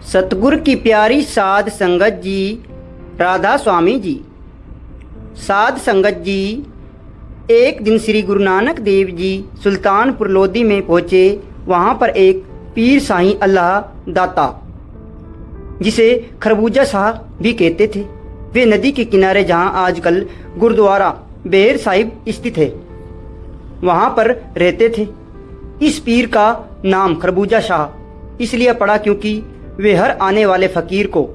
सतगुर की प्यारी साध संगत जी, राधा स्वामी जी। साध संगत जी, एक दिन श्री गुरु नानक देव जी सुल्तानपुर लोधी में पहुँचे। वहाँ पर एक पीर साईं अल्लाह दाता, जिसे खरबूजा साहब भी कहते थे, वे नदी के किनारे जहाँ आजकल गुरुद्वारा बेर साहिब स्थित है, वहाँ पर रहते थे। इस पीर का नाम खरबूजा शाह इसलिए पड़ा क्योंकि वे हर आने वाले फ़कीर को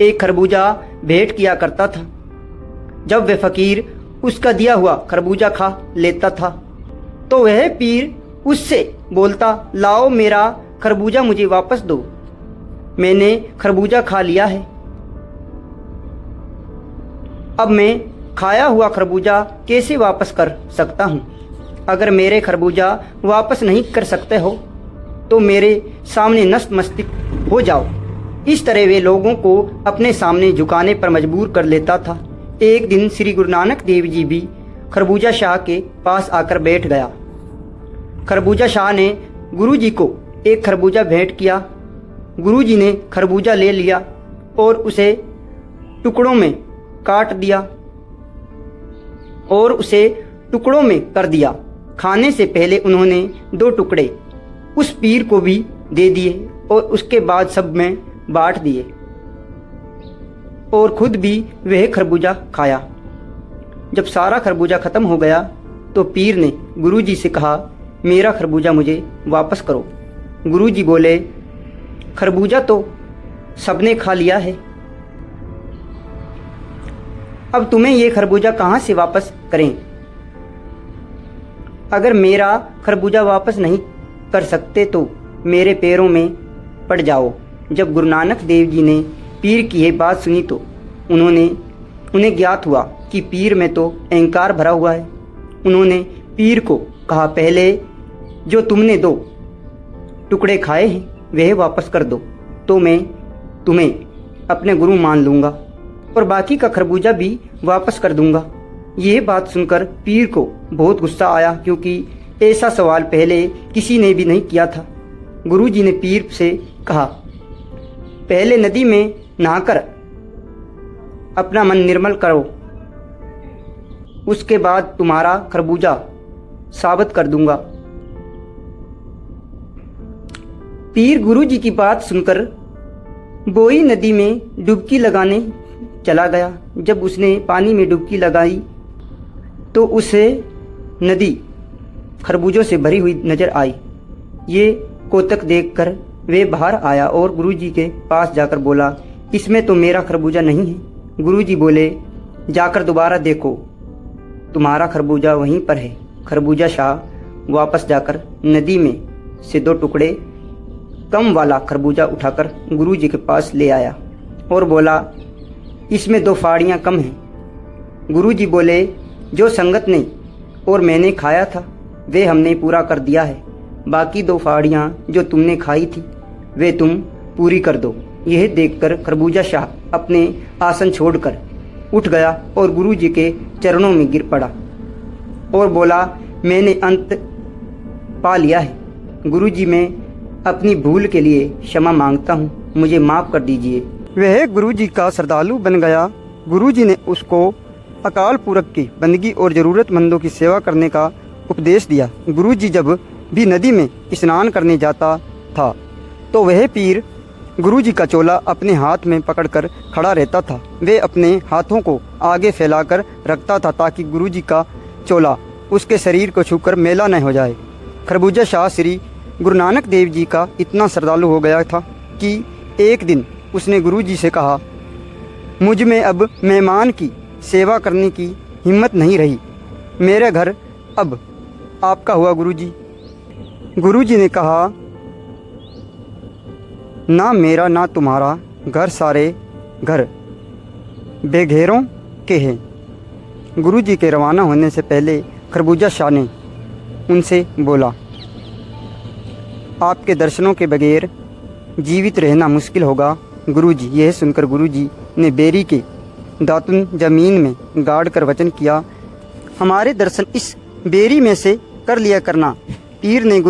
एक खरबूजा भेंट किया करता था। जब वह फ़कीर उसका दिया हुआ खरबूजा खा लेता था तो वह पीर उससे बोलता, लाओ मेरा खरबूजा मुझे वापस दो, मैंने खरबूजा खा लिया है। अब मैं खाया हुआ खरबूजा कैसे वापस कर सकता हूँ? अगर मेरे खरबूजा वापस नहीं कर सकते हो तो मेरे सामने नतमस्तक हो जाओ। इस तरह वे लोगों को अपने सामने झुकाने पर मजबूर कर लेता था। एक दिन श्री गुरु नानक देव जी भी खरबूजा शाह के पास आकर बैठ गया। खरबूजा शाह ने गुरु जी को एक खरबूजा भेंट किया। गुरु जी ने खरबूजा ले लिया और उसे टुकड़ों में काट दिया और उसे टुकड़ों में कर दिया। खाने से पहले उन्होंने 2 टुकड़े उस पीर को भी दे दिए और उसके बाद सब में बांट दिए और खुद भी वह खरबूजा खाया। जब सारा खरबूजा खत्म हो गया तो पीर ने गुरुजी से कहा, मेरा खरबूजा मुझे वापस करो। गुरुजी बोले, खरबूजा तो सबने खा लिया है, अब तुम्हें ये खरबूजा कहाँ से वापस करें? अगर मेरा खरबूजा वापस नहीं कर सकते तो मेरे पैरों में पड़ जाओ। जब गुरु नानक देव जी ने पीर की यह बात सुनी तो उन्हें ज्ञात हुआ कि पीर में तो अहंकार भरा हुआ है। उन्होंने पीर को कहा, पहले जो तुमने 2 टुकड़े खाए हैं वह वापस कर दो तो मैं तुम्हें अपने गुरु मान लूँगा और बाकी का खरबूजा भी वापस कर दूंगा। यह बात सुनकर पीर को बहुत गुस्सा आया क्योंकि ऐसा सवाल पहले किसी ने भी नहीं किया था। गुरुजी ने पीर से कहा, पहले नदी में नहाकर अपना मन निर्मल करो, उसके बाद तुम्हारा खरबूजा साबित कर दूंगा। पीर गुरुजी की बात सुनकर बोई नदी में डुबकी लगाने चला गया। जब उसने पानी में डुबकी लगाई तो उसे नदी खरबूजों से भरी हुई नजर आई। ये कोतक देखकर वे बाहर आया और गुरुजी के पास जाकर बोला, इसमें तो मेरा खरबूजा नहीं है। गुरुजी बोले, जाकर दोबारा देखो, तुम्हारा खरबूजा वहीं पर है। खरबूजा शाह वापस जाकर नदी में से 2 टुकड़े कम वाला खरबूजा उठाकर गुरुजी के पास ले आया और बोला, इसमें 2 फाड़ियाँ कम हैं। गुरुजी बोले, जो संगत ने और मैंने खाया था वे हमने पूरा कर दिया है, बाकी 2 फाड़ियाँ जो तुमने खाई थी वे तुम पूरी कर दो। यह देखकर खरबूजा शाह अपने आसन छोड़कर उठ गया और गुरुजी के चरणों में गिर पड़ा और बोला, मैंने अंत पा लिया है। गुरुजी, मैं अपनी भूल के लिए क्षमा मांगता हूँ, मुझे माफ़ कर दीजिए। वह गुरुजी का श्रद्धालु बन गया। गुरुजी ने उसको अकाल पुरख की बंदगी और ज़रूरतमंदों की सेवा करने का उपदेश दिया। गुरुजी जब भी नदी में स्नान करने जाता था तो वह पीर गुरुजी का चोला अपने हाथ में पकड़कर खड़ा रहता था। वे अपने हाथों को आगे फैलाकर रखता था ताकि गुरुजी का चोला उसके शरीर को छूकर मैला न हो जाए। खरबूजा शाह श्री गुरु नानक देव जी का इतना श्रद्धालु हो गया था कि एक दिन उसने गुरुजी से कहा, मुझ में अब मेहमान की सेवा करने की हिम्मत नहीं रही, मेरा घर अब आपका हुआ गुरुजी। गुरुजी ने कहा, ना मेरा ना तुम्हारा घर, सारे घर बेघेरों के हैं। गुरुजी के रवाना होने से पहले खरबूजा शाह ने उनसे बोला, आपके दर्शनों के बगैर जीवित रहना मुश्किल होगा गुरुजी। यह सुनकर गुरुजी ने बेरी के दातुन जमीन में गाड़ कर वचन किया, हमारे दर्शन इस बेरी में से कर लिया करना। पीर ने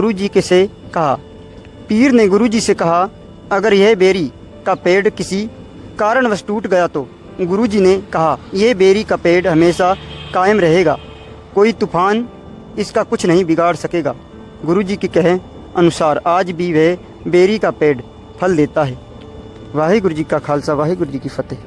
गुरुजी से कहा, अगर यह बेरी का पेड़ किसी कारणवश टूट गया तो गुरुजी ने कहा, यह बेरी का पेड़ हमेशा कायम रहेगा, कोई तूफान इसका कुछ नहीं बिगाड़ सकेगा। गुरुजी के कहे अनुसार आज भी वह बेरी का पेड़ फल देता है। वाहिगुरु जी का खालसा, वाहिगुरु जी की फतेह।